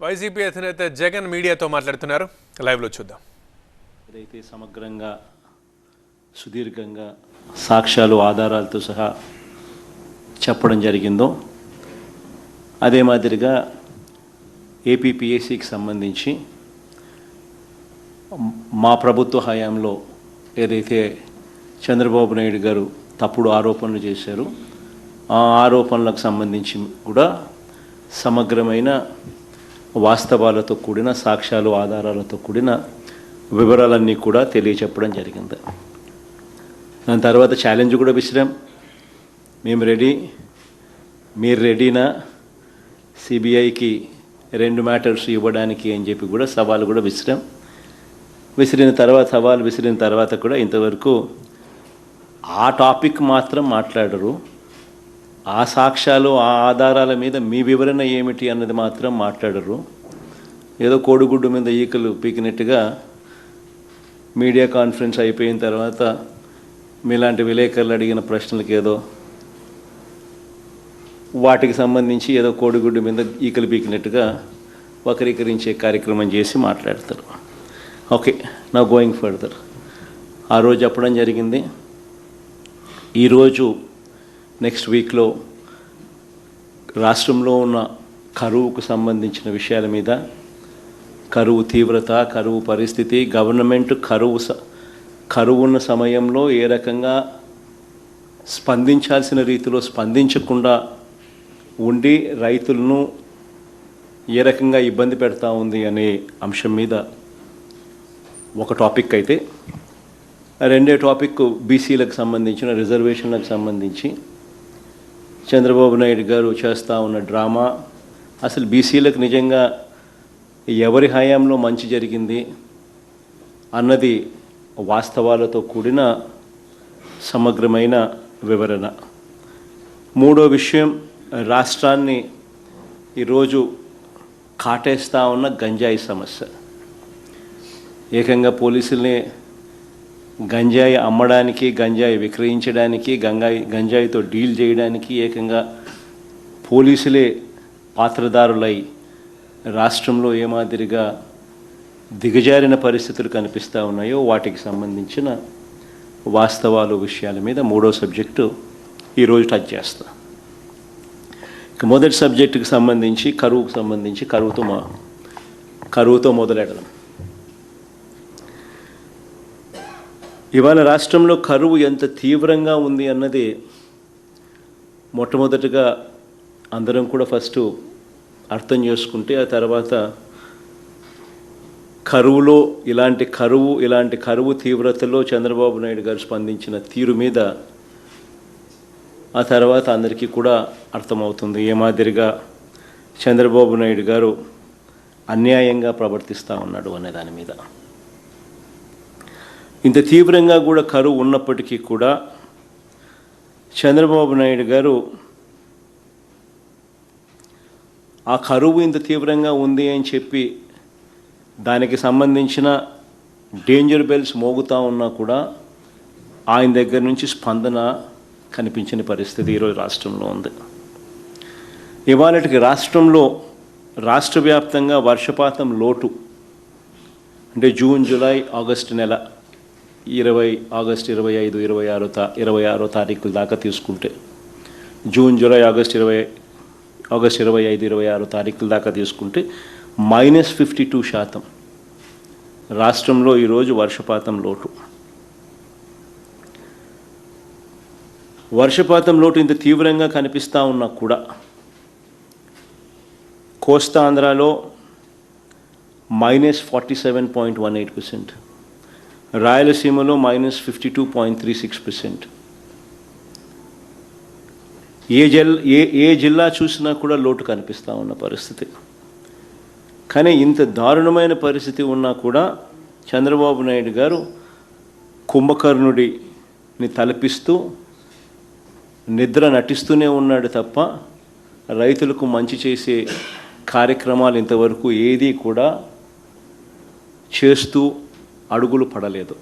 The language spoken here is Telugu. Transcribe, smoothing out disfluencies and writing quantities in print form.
వైసీపీ అధినేత జగన్ మీడియాతో మాట్లాడుతున్నారు. లైవ్లో చూద్దాం. ఏదైతే సమగ్రంగా సుదీర్ఘంగా సాక్ష్యాలు ఆధారాలతో సహా చెప్పడం జరిగిందో అదే మాదిరిగా ఏపీపీఎస్సీకి సంబంధించి మా ప్రభుత్వ హయాంలో ఏదైతే చంద్రబాబు నాయుడు గారు తప్పుడు ఆరోపణలు చేశారో ఆ ఆరోపణలకు సంబంధించి కూడా సమగ్రమైన వాస్తవాలతో కూడిన సాక్ష్యాలు ఆధారాలతో కూడిన వివరాలన్నీ కూడా తెలియచెప్పడం జరిగింది. దాని తర్వాత ఛాలెంజ్ కూడా విసిరాం. మేము రెడీ, మీరు రెడీనా సిబిఐకి 2 మ్యాటర్స్ ఇవ్వడానికి అని చెప్పి కూడా సవాలు కూడా విసిరాం. సవాలు విసిరిన తర్వాత కూడా ఇంతవరకు ఆ టాపిక్ మాత్రం మాట్లాడరు. ఆ సాక్ష్యాలు ఆ ఆధారాల మీద మీ వివరణ ఏమిటి అన్నది మాత్రం మాట్లాడరు. ఏదో కోడిగుడ్డు మీద ఈకలు పీకినట్టుగా మీడియా కాన్ఫరెన్స్ అయిపోయిన తర్వాత మీలాంటి విలేకరులు అడిగిన ప్రశ్నలకు ఏదో వాటికి సంబంధించి ఏదో కోడిగుడ్డు మీద ఈకలు పీకినట్టుగా వక్రీకరించే కార్యక్రమం చేసి మాట్లాడతారు. ఓకే, నా గోయింగ్ ఫర్దర్. ఆ రోజు చెప్పడం జరిగింది. ఈరోజు నెక్స్ట్ వీక్లో రాష్ట్రంలో ఉన్న కరువుకు సంబంధించిన విషయాల మీద, కరువు తీవ్రత, కరువు పరిస్థితి, గవర్నమెంట్ కరువు ఉన్న సమయంలో ఏ రకంగా స్పందించాల్సిన రీతిలో స్పందించకుండా ఉండి రైతులను ఏ రకంగా ఇబ్బంది పెడతా ఉంది అనే అంశం మీద ఒక టాపిక్ అయితే, రెండో టాపిక్ బీసీలకు సంబంధించిన రిజర్వేషన్లకు సంబంధించి చంద్రబాబు నాయుడు గారు చేస్తూ ఉన్న డ్రామా, అసలు బీసీలకు నిజంగా ఎవరి హయాంలో మంచి జరిగింది అన్నది వాస్తవాలతో కూడిన సమగ్రమైన వివరణ. మూడో విషయం, రాష్ట్రాన్ని ఈరోజు కాటేస్తూ ఉన్న గంజాయి సమస్య. ఏకంగా పోలీసుల్ని గంజాయి అమ్మడానికి, గంజాయి విక్రయించడానికి, గంజాయితో డీల్ చేయడానికి ఏకంగా పోలీసులే పాత్రదారులై రాష్ట్రంలో ఏ మాదిరిగా దిగజారిన పరిస్థితులు కనిపిస్తూ ఉన్నాయో వాటికి సంబంధించిన వాస్తవాలు విషయాల మీద మూడో సబ్జెక్టు ఈరోజు టచ్ చేస్తా. మొదటి సబ్జెక్టుకి సంబంధించి కరువుకు సంబంధించి కరువుతో మొదలెడదాం. ఇవాళ రాష్ట్రంలో కరువు ఎంత తీవ్రంగా ఉంది అన్నది మొట్టమొదటిగా అందరం కూడా ఫస్ట్ అర్థం చేసుకుంటే, ఆ తర్వాత ఇలాంటి కరువు తీవ్రతలో చంద్రబాబు నాయుడు గారు స్పందించిన తీరు మీద ఆ తర్వాత అందరికీ కూడా అర్థమవుతుంది ఏ మాదిరిగా చంద్రబాబు నాయుడు గారు అన్యాయంగా ప్రవర్తిస్తూ ఉన్నాడు అనే దాని మీద. ఇంత తీవ్రంగా కూడా కరువు ఉన్నప్పటికీ కూడా చంద్రబాబు నాయుడు గారు ఆ కరువు ఇంత తీవ్రంగా ఉంది అని చెప్పి దానికి సంబంధించిన డేంజర్ బెల్స్ మోగుతూ ఉన్నా కూడా ఆయన దగ్గర నుంచి స్పందన కనిపించని పరిస్థితి ఈరోజు రాష్ట్రంలో ఉంది. ఇవాళకి రాష్ట్ర వ్యాప్తంగా వర్షపాతం లోటు అంటే జూన్, జూలై, ఆగస్టు నెల ఆగస్టు 25, 26 తారీఖుల దాకా తీసుకుంటే, జూన్, జూలై, ఆగస్టు 25, 26 తారీఖుల దాకా తీసుకుంటే -52% రాష్ట్రంలో ఈరోజు వర్షపాతం లోటు. వర్షపాతం లోటు ఇంత తీవ్రంగా కనిపిస్తూ ఉన్నా కూడా కోస్తాంధ్రలో -47.18%, రాయలసీమలో -52.36%. ఏ జిల్లా చూసినా కూడా లోటు కనిపిస్తూ ఉన్న పరిస్థితి. కానీ ఇంత దారుణమైన పరిస్థితి ఉన్నా కూడా చంద్రబాబు నాయుడు గారు కుంభకర్ణుడిని తలపిస్తూ నిద్ర నటిస్తూనే ఉన్నాడు తప్ప రైతులకు మంచి చేసే కార్యక్రమాలు ఇంతవరకు ఏదీ కూడా చేస్తూ అడుగులు పడలేదు.